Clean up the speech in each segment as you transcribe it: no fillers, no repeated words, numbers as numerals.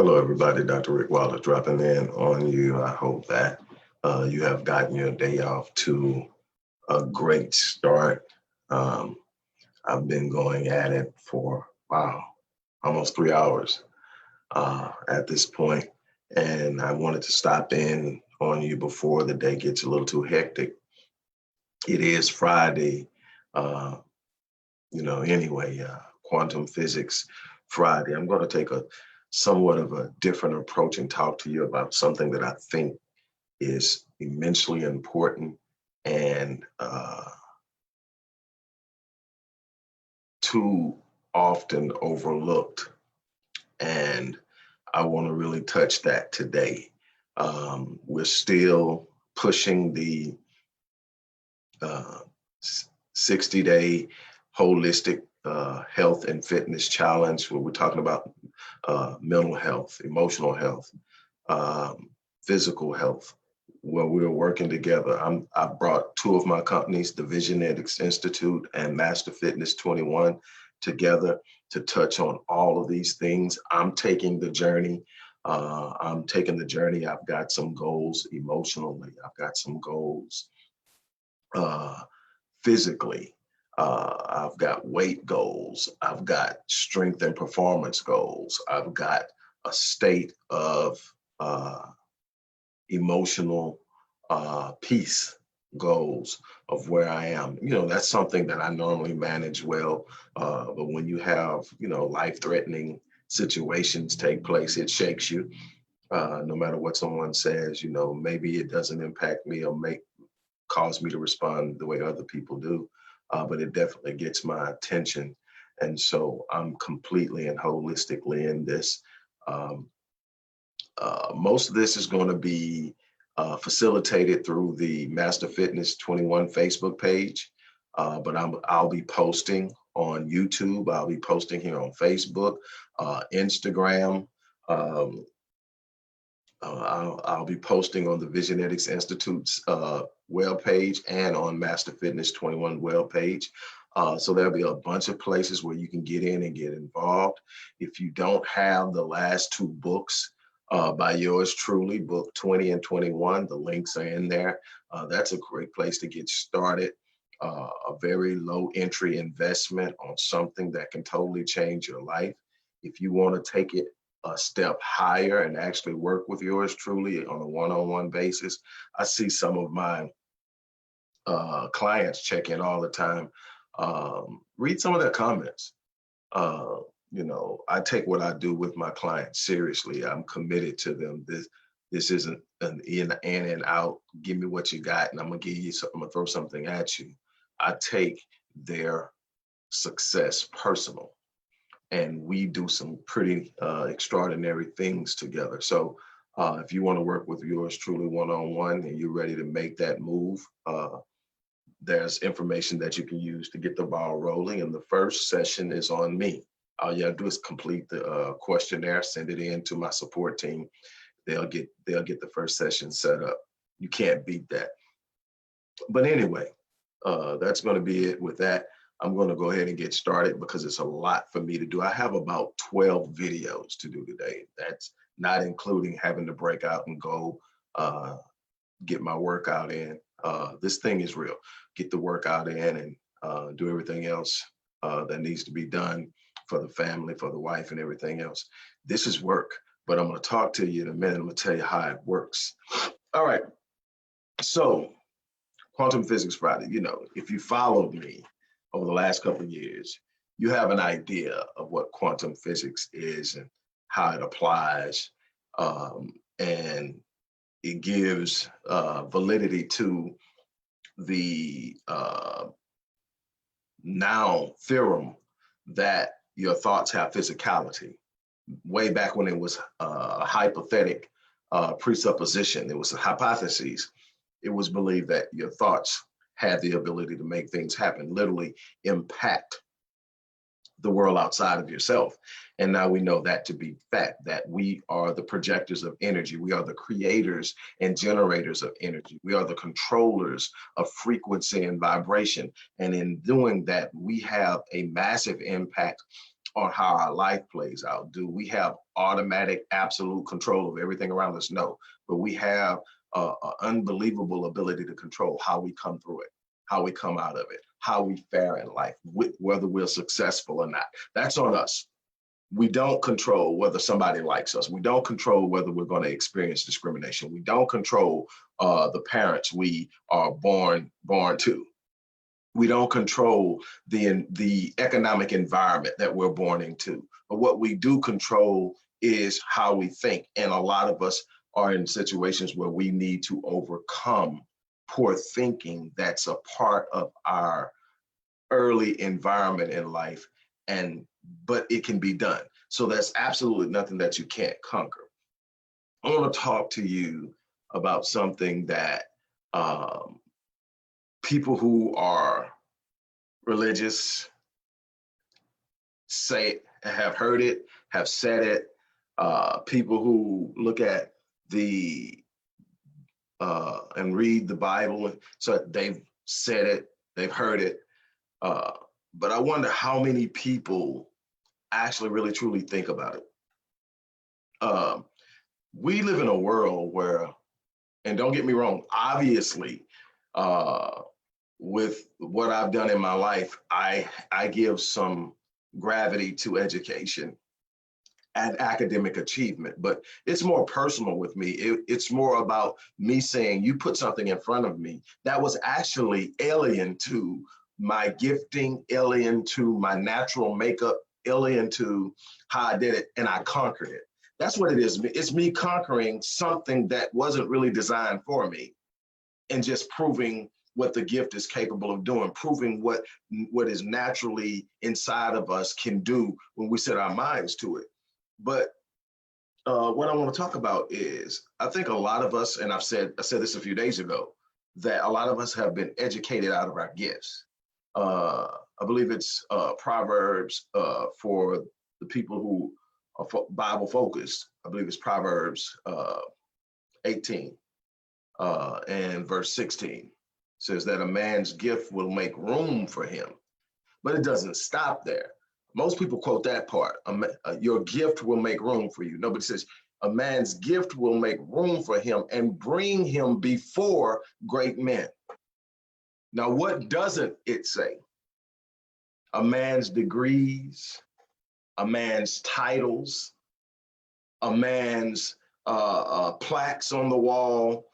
Hello, everybody. Dr. Rick Wallace dropping in on you. I hope that you have gotten your day off to a great start. I've been going at it for, wow, almost 3 hours at this point, and I wanted to stop in on you before the day gets a little too hectic. It is Friday, anyway, quantum physics Friday. I'm going to take a somewhat of a different approach and talk to you about something that I think is immensely important and too often overlooked. And I want to really touch that today. We're still pushing the 60-day holistic health and fitness challenge, where we're talking about mental health, emotional health, physical health, where we're working together. I brought two of my companies, the Visionetics Institute and Master Fitness 21, together to touch on all of these things. I'm taking the journey. I've got some goals emotionally. I've got some goals physically. I've got weight goals. I've got strength and performance goals. I've got a state of emotional peace goals of where I am. That's something that I normally manage well. But when you have, life-threatening situations take place, it shakes you. No matter what someone says, maybe it doesn't impact me or cause me to respond the way other people do. But it definitely gets my attention. And so I'm completely and holistically in this. Most of this is going to be facilitated through the Master Fitness 21 Facebook page, but I'll be posting on YouTube. I'll be posting here on Facebook, Instagram. I'll be posting on the Visionetics Institute's webpage and on Master Fitness 21 webpage. So there'll be a bunch of places where you can get in and get involved. If you don't have the last two books by yours truly, book 20 and 21, the links are in there. That's a great place to get started. A very low entry investment on something that can totally change your life. If you want to take it a step higher and actually work with yours truly on a one-on-one basis, I see some of my clients check in all the time. Read some of their comments. I take what I do with my clients seriously. I'm committed to them. This isn't an in and out. Give me what you got, and I'm gonna give you something. I'm gonna throw something at you. I take their success personal, and we do some pretty extraordinary things together. So if you want to work with yours truly one-on-one and you're ready to make that move, there's information that you can use to get the ball rolling. And the first session is on me. All you have to do is complete the questionnaire, send it in to my support team. They'll get the first session set up. You can't beat that. But anyway, that's going to be it with that. I'm going to go ahead and get started because it's a lot for me to do. I have about 12 videos to do today. That's not including having to break out and go get my workout in. This thing is real. Get the workout in and do everything else that needs to be done for the family, for the wife, and everything else. This is work, but I'm going to talk to you in a minute. I'm going to tell you how it works. All right. So, Quantum Physics Friday, if you followed me over the last couple of years, you have an idea of what quantum physics is and how it applies. And it gives validity to the now theorem that your thoughts have physicality. Way back when it was a hypothetic presupposition, it was a hypothesis. It was believed that your thoughts had the ability to make things happen, literally impact the world outside of yourself. And now we know that to be fact, that we are the projectors of energy. We are the creators and generators of energy. We are the controllers of frequency and vibration. And in doing that, we have a massive impact on how our life plays out. Do we have automatic, absolute control of everything around us? No, but we have an unbelievable ability to control how we come through it, how we come out of it, how we fare in life, whether we're successful or not. That's on us. We don't control whether somebody likes us. We don't control whether we're going to experience discrimination. We don't control the parents we are born to. We don't control the economic environment that we're born into. But what we do control is how we think. And a lot of us are in situations where we need to overcome poor thinking that's a part of our early environment in life. But it can be done. So there's absolutely nothing that you can't conquer. I want to talk to you about something that people who are religious say, have heard it, have said it. People who look at the and read the Bible, so they've said it, they've heard it. But I wonder how many people actually really truly think about it. We live in a world where, and don't get me wrong, obviously, with what I've done in my life, I give some gravity to education and academic achievement, but it's more personal with me. It's more about me saying, you put something in front of me that was actually alien to my gifting, alien to my natural makeup, alien to how I did it, and I conquered it. That's what it is. It's me conquering something that wasn't really designed for me and just proving what the gift is capable of doing, proving what is naturally inside of us can do when we set our minds to it. But what I want to talk about is, I think a lot of us, and I said this a few days ago, that a lot of us have been educated out of our gifts. I believe it's Proverbs for the people who are Bible focused. I believe it's Proverbs 18 and verse 16 says that a man's gift will make room for him, but it doesn't stop there. Most people quote that part. Your gift will make room for you. Nobody says a man's gift will make room for him and bring him before great men. Now, what doesn't it say? A man's degrees, a man's titles, a man's plaques on the wall.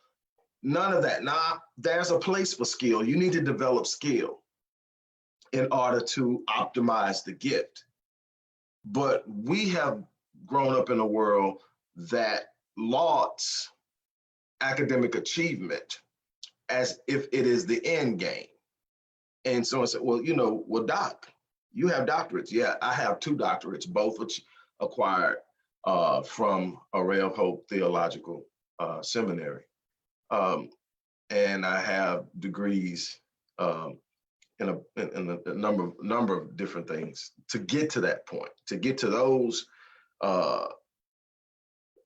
None of that. Now, there's a place for skill. You need to develop skill in order to optimize the gift. But we have grown up in a world that lauds academic achievement as if it is the end game. And someone said, well, Doc, you have doctorates. Yeah, I have 2 doctorates, both which acquired from Array of Hope Theological Seminary. And I have degrees in a number of different things to get to that point, to get to those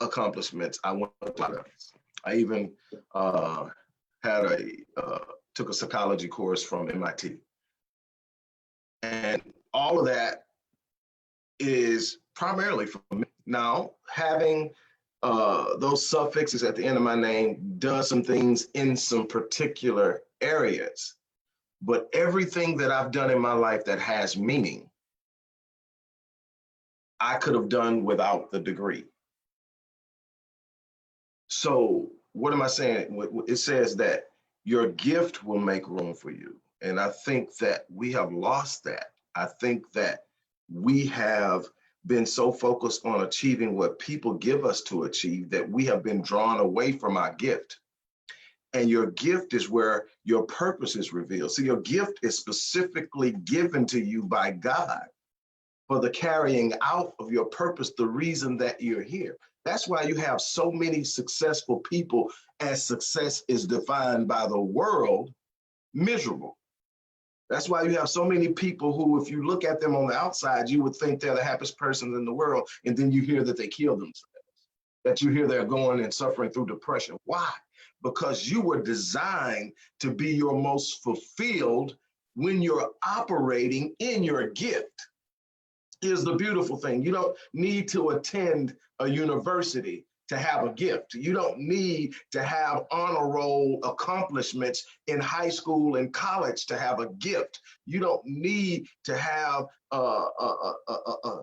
accomplishments. I went to a lot of. I even took a psychology course from MIT, and all of that is primarily for me. Now, having those suffixes at the end of my name does some things in some particular areas, but everything that I've done in my life that has meaning, I could have done without the degree. So what am I saying? It says that your gift will make room for you. And I think that we have lost that. I think that we have been so focused on achieving what people give us to achieve that we have been drawn away from our gift. And your gift is where your purpose is revealed. So your gift is specifically given to you by God for the carrying out of your purpose, the reason that you're here. That's why you have so many successful people, as success is defined by the world, miserable. That's why you have so many people who, if you look at them on the outside, you would think they're the happiest person in the world. And then you hear that they killed themselves, that you hear they're going and suffering through depression. Why? Because you were designed to be your most fulfilled when you're operating in your gift. Here's the beautiful thing. You don't need to attend a university to have a gift. You don't need to have honor roll accomplishments in high school and college to have a gift. You don't need to have a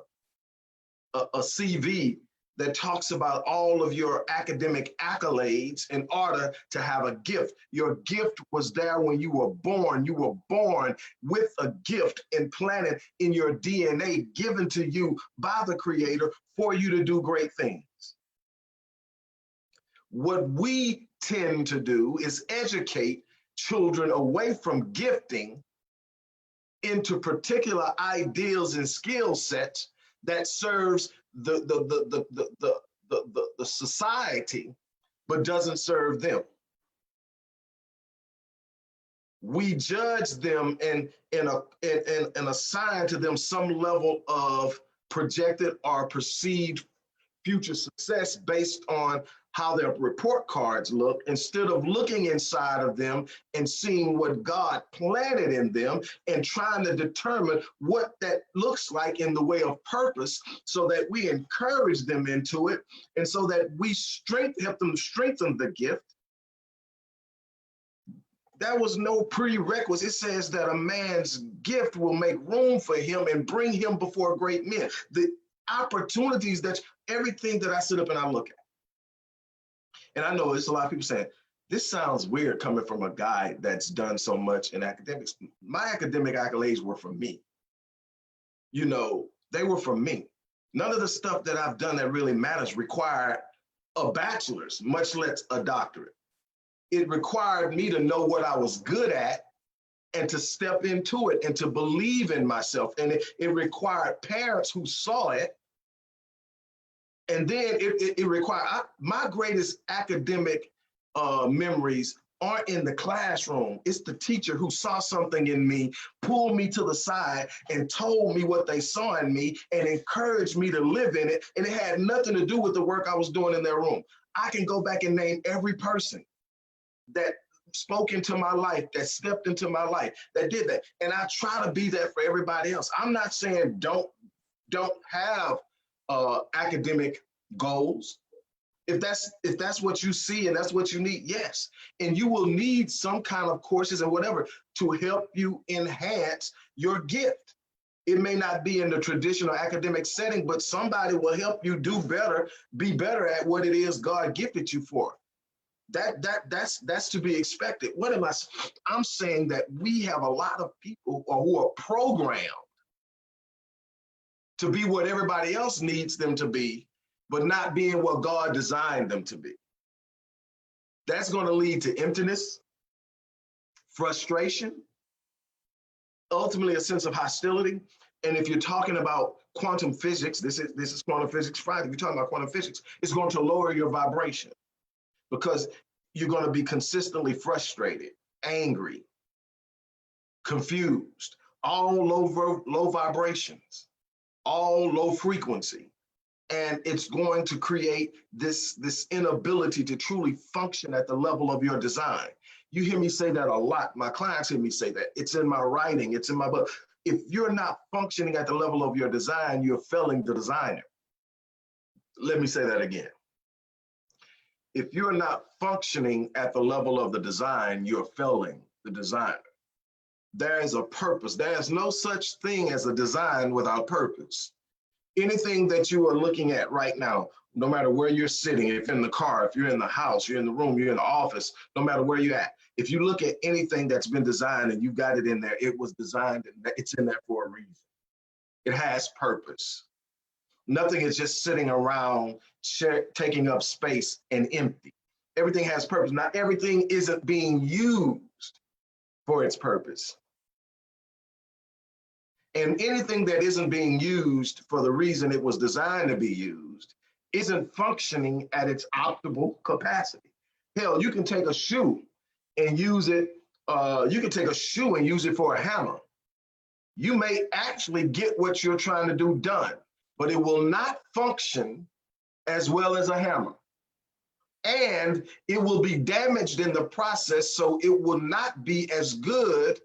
CV that talks about all of your academic accolades in order to have a gift. Your gift was there when you were born. You were born with a gift implanted in your DNA, given to you by the Creator for you to do great things. What we tend to do is educate children away from gifting into particular ideals and skill sets that serves the society, but doesn't serve them. We judge them and assign to them some level of projected or perceived future success based on how their report cards look, instead of looking inside of them and seeing what God planted in them and trying to determine what that looks like in the way of purpose, so that we encourage them into it, and so that we help them strengthen the gift. There was no prerequisite. It says that a man's gift will make room for him and bring him before great men. The opportunities, that everything that I sit up and I look at. And I know there's a lot of people saying, this sounds weird coming from a guy that's done so much in academics. My academic accolades were from me. You know, they were from me. None of the stuff that I've done that really matters required a bachelor's, much less a doctorate. It required me to know what I was good at and to step into it and to believe in myself. And it required parents who saw it. And then it required, my greatest academic memories aren't in the classroom. It's the teacher who saw something in me, pulled me to the side and told me what they saw in me and encouraged me to live in it. And it had nothing to do with the work I was doing in their room. I can go back and name every person that spoke into my life, that stepped into my life, that did that. And I try to be that for everybody else. I'm not saying don't have academic goals. If that's what you see and that's what you need, yes. And you will need some kind of courses and whatever to help you enhance your gift. It may not be in the traditional academic setting, but somebody will help you do better, be better at what it is God gifted you for. That's to be expected. What am I? I'm saying that we have a lot of people who are programmed to be what everybody else needs them to be, but not being what God designed them to be. That's going to lead to emptiness, frustration, ultimately a sense of hostility. And if you're talking about quantum physics, this is Quantum Physics Friday. If you're talking about quantum physics, it's going to lower your vibration, because you're going to be consistently frustrated, angry, confused, all low vibrations, all low frequency. And it's going to create this inability to truly function at the level of your design. You hear me say that a lot. My clients hear me say that. It's in my writing, it's in my book. If you're not functioning at the level of your design, you're failing the designer. Let me say that again. If you're not functioning at the level of the design, you're failing the designer. There is a purpose. There is no such thing as a design without purpose. Anything that you are looking at right now, no matter where you're sitting, if you're in the car, if you're in the house, you're in the room, you're in the office, no matter where you're at, if you look at anything that's been designed and you got it in there, it was designed and it's in there for a reason. It has purpose. Nothing is just sitting around taking up space and empty. Everything has purpose. Not everything isn't being used for its purpose. And anything that isn't being used for the reason it was designed to be used isn't functioning at its optimal capacity. Hell, you can take a shoe and use it. You can take a shoe and use it for a hammer. You may actually get what you're trying to do done, but it will not function as well as a hammer. And it will be damaged in the process, so it will not be as good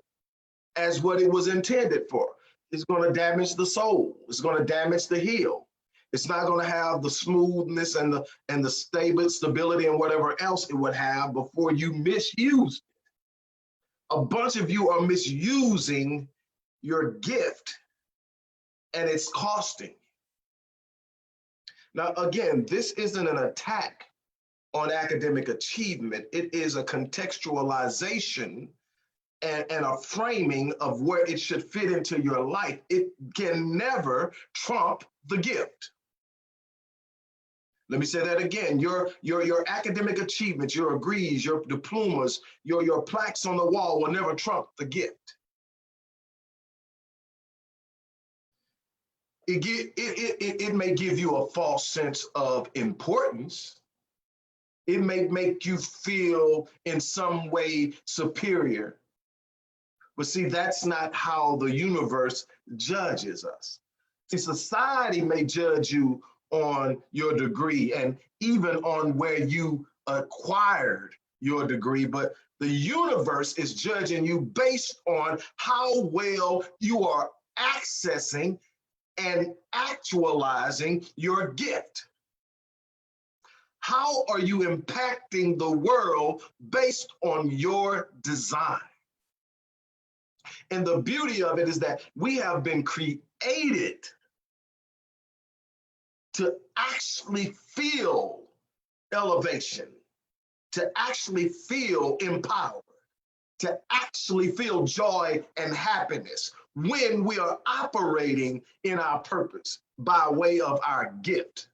as what it was intended for. It's going to damage the soul. It's going to damage the heel. It's not going to have the smoothness and the stability and whatever else it would have before you misuse it. A bunch of you are misusing your gift, and it's costing. Now, again, this isn't an attack on academic achievement. It is a contextualization and a framing of where it should fit into your life. It can never trump the gift. Let me say that again. Your academic achievements, your degrees, your diplomas, your plaques on the wall will never trump the gift. It may give you a false sense of importance. It may make you feel in some way superior. But see, that's not how the universe judges us. See, society may judge you on your degree and even on where you acquired your degree, but the universe is judging you based on how well you are accessing and actualizing your gift. How are you impacting the world based on your design? And the beauty of it is that we have been created to actually feel elevation, to actually feel empowered, to actually feel joy and happiness when we are operating in our purpose by way of our gift.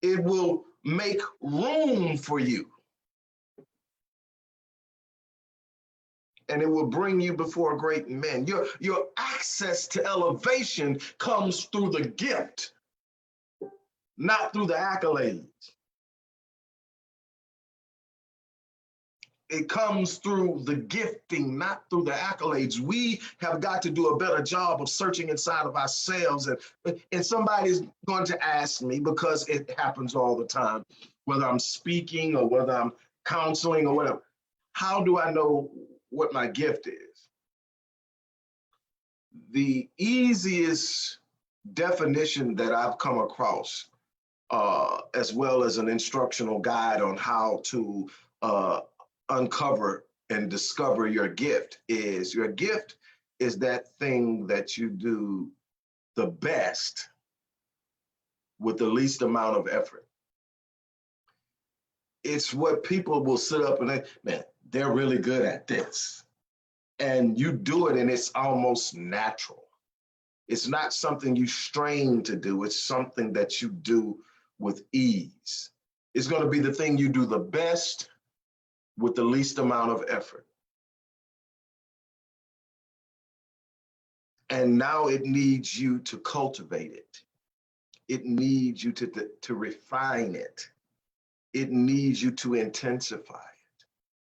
It will make room for you. And it will bring you before great men. Your access to elevation comes through the gift, not through the accolades. It comes through the gifting, not through the accolades. We have got to do a better job of searching inside of ourselves. And somebody's going to ask me, because it happens all the time, whether I'm speaking or whether I'm counseling or whatever, how do I know what my gift is? The easiest definition that I've come across, as well as an instructional guide on how to uncover and discover your gift, is your gift is that thing that you do the best with the least amount of effort. It's what people will sit up and they, man, they're really good at this. And you do it and it's almost natural. It's not something you strain to do. It's something that you do with ease. It's going to be the thing you do the best with the least amount of effort. And now it needs you to cultivate it. It needs you to refine it. It needs you to intensify it.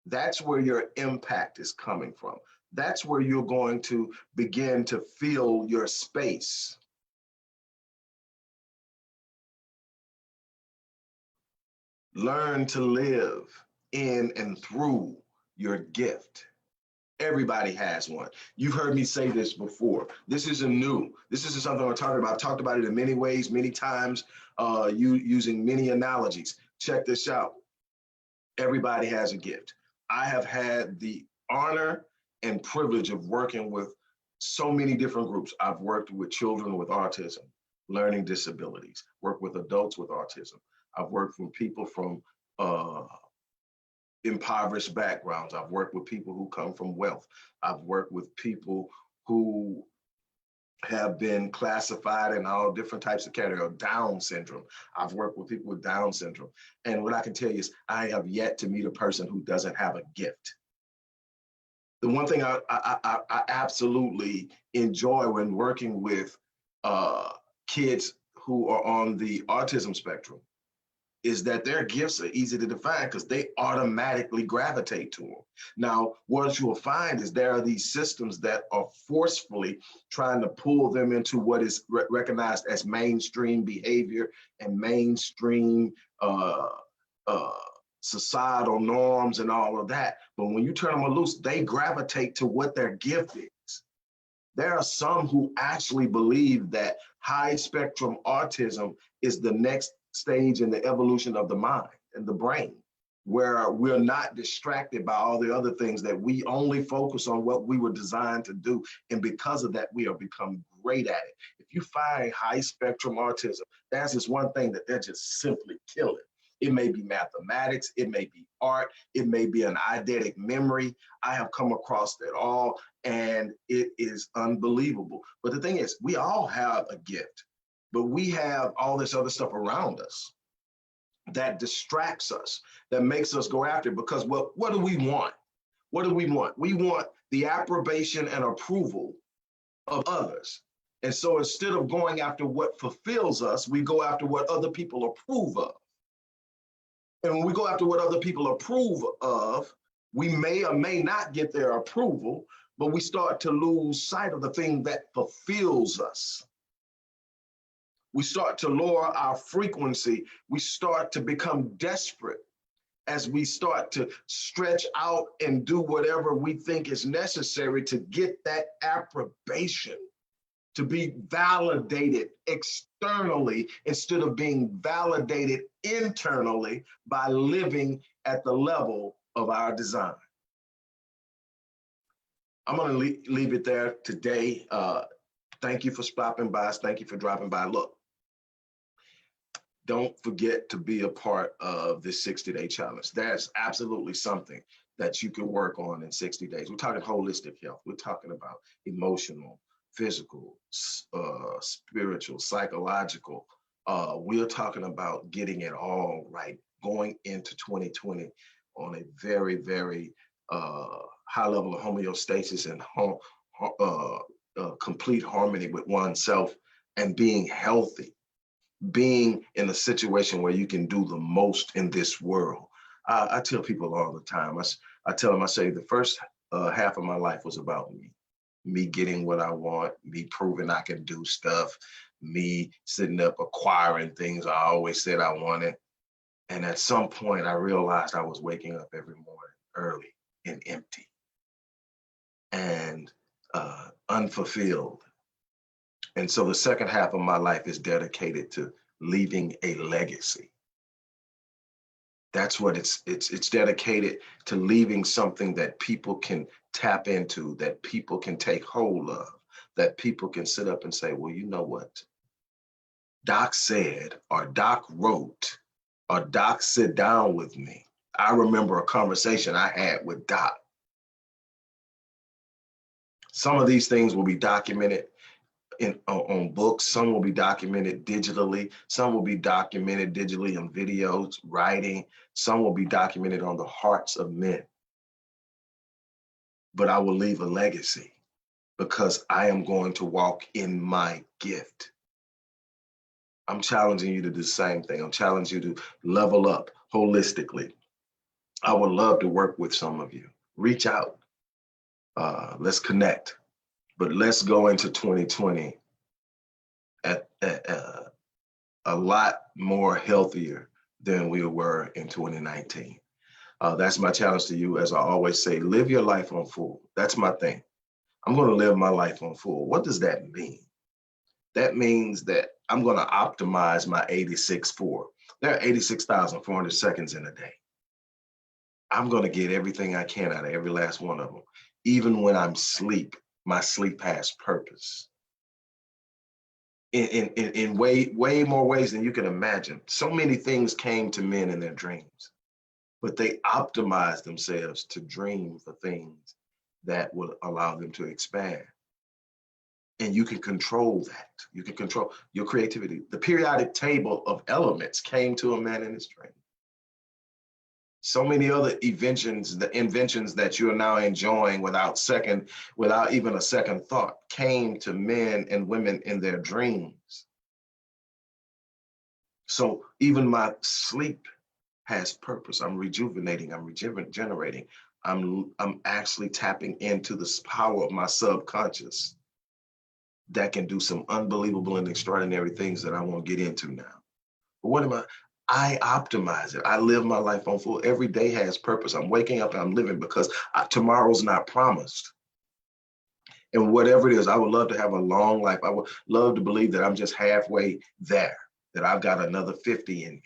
That's where your impact is coming from. That's where you're going to begin to fill your space. Learn to live in and through your gift. Everybody has one. You've heard me say this before. This isn't new. This isn't something I'm talking about. I've talked about it in many ways, many times, using many analogies. Check this out. Everybody has a gift. I have had the honor and privilege of working with so many different groups. I've worked with children with autism, learning disabilities, worked with adults with autism. I've worked with people from impoverished backgrounds. I've worked with people who come from wealth. I've worked with people who have been classified in all different types of categories. Down syndrome. I've worked with people with Down syndrome. And what I can tell you is I have yet to meet a person who doesn't have a gift. The one thing I absolutely enjoy when working with kids who are on the autism spectrum is that their gifts are easy to define because they automatically gravitate to them. Now, what you will find is there are these systems that are forcefully trying to pull them into what is recognized as mainstream behavior and mainstream societal norms and all of that. But when you turn them loose, they gravitate to what their gift is. There are some who actually believe that high spectrum autism is the next stage in the evolution of the mind and the brain, where we're not distracted by all the other things, that we only focus on what we were designed to do. And because of that, we are become great at it. If you find high spectrum autism, that's just one thing that they're just simply killing. It may be mathematics, it may be art, it may be an eidetic memory. I have come across that all, and it is unbelievable. But the thing is, we all have a gift, but we have all this other stuff around us that distracts us, that makes us go after it. Because what do we want? What do we want? We want the approbation and approval of others. And so instead of going after what fulfills us, we go after what other people approve of. And when we go after what other people approve of, we may or may not get their approval, but we start to lose sight of the thing that fulfills us. We start to lower our frequency. We start to become desperate as we start to stretch out and do whatever we think is necessary to get that approbation, to be validated externally instead of being validated internally by living at the level of our design. I'm going to leave it there today. Thank you for stopping by. Thank you for dropping by. Look, don't forget to be a part of this 60-day challenge. There's absolutely something that you can work on in 60 days. We're talking holistic health. We're talking about emotional, physical, spiritual, psychological. We're talking about getting it all right, going into 2020 on a very, very high level of homeostasis and complete harmony with oneself, and being healthy, being in a situation where you can do the most in this world. I tell people all the time, I tell them, I say the first half of my life was about me getting what I want, me proving I can do stuff, me sitting up acquiring things I always said I wanted. And at some point I realized I was waking up every morning early and empty and unfulfilled. And so the second half of my life is dedicated to leaving a legacy. That's what it's dedicated to, leaving something that people can tap into, that people can take hold of, that people can sit up and say, well, you know what? Doc said, or Doc wrote, or Doc sit down with me. I remember a conversation I had with Doc. Some of these things will be documented on books. Some will be documented digitally. Some will be documented digitally in videos, writing. Some will be documented on the hearts of men. But I will leave a legacy because I am going to walk in my gift. I'm challenging you to do the same thing. I'm challenging you to level up holistically. I would love to work with some of you. Reach out. Let's connect. But let's go into 2020 at a lot more healthier than we were in 2019. That's my challenge to you. As I always say, live your life on full. That's my thing. I'm going to live my life on full. What does that mean? That means that I'm going to optimize my 86.4. There are 86,400 seconds in a day. I'm going to get everything I can out of every last one of them. Even when I'm asleep, my sleep has purpose. In way more ways than you can imagine. So many things came to men in their dreams, but they optimized themselves to dream for things that would allow them to expand. And you can control that. You can control your creativity. The periodic table of elements came to a man in his dream. So many other inventions that you are now enjoying without even a second thought, came to men and women in their dreams. So even my sleep has purpose. I'm rejuvenating, I'm regenerating. I'm actually tapping into the power of my subconscious that can do some unbelievable and extraordinary things that I won't get into now. But what am I optimize it. I live my life on full. Every day has purpose. I'm waking up and I'm living because tomorrow's not promised. And whatever it is, I would love to have a long life. I would love to believe that I'm just halfway there, that I've got another 50 in me.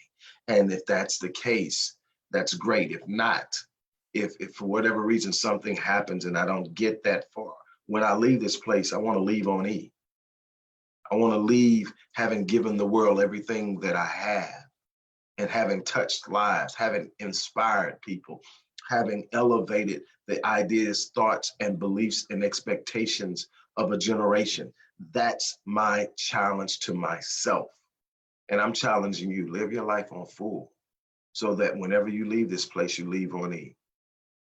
And if that's the case, that's great. If not, if for whatever reason something happens and I don't get that far, when I leave this place, I want to leave on E. I want to leave having given the world everything that I have and having touched lives, having inspired people, having elevated the ideas, thoughts, and beliefs and expectations of a generation. That's my challenge to myself. And I'm challenging you, live your life on full so that whenever you leave this place, you leave on E.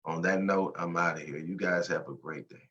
On that note, I'm out of here. You guys have a great day.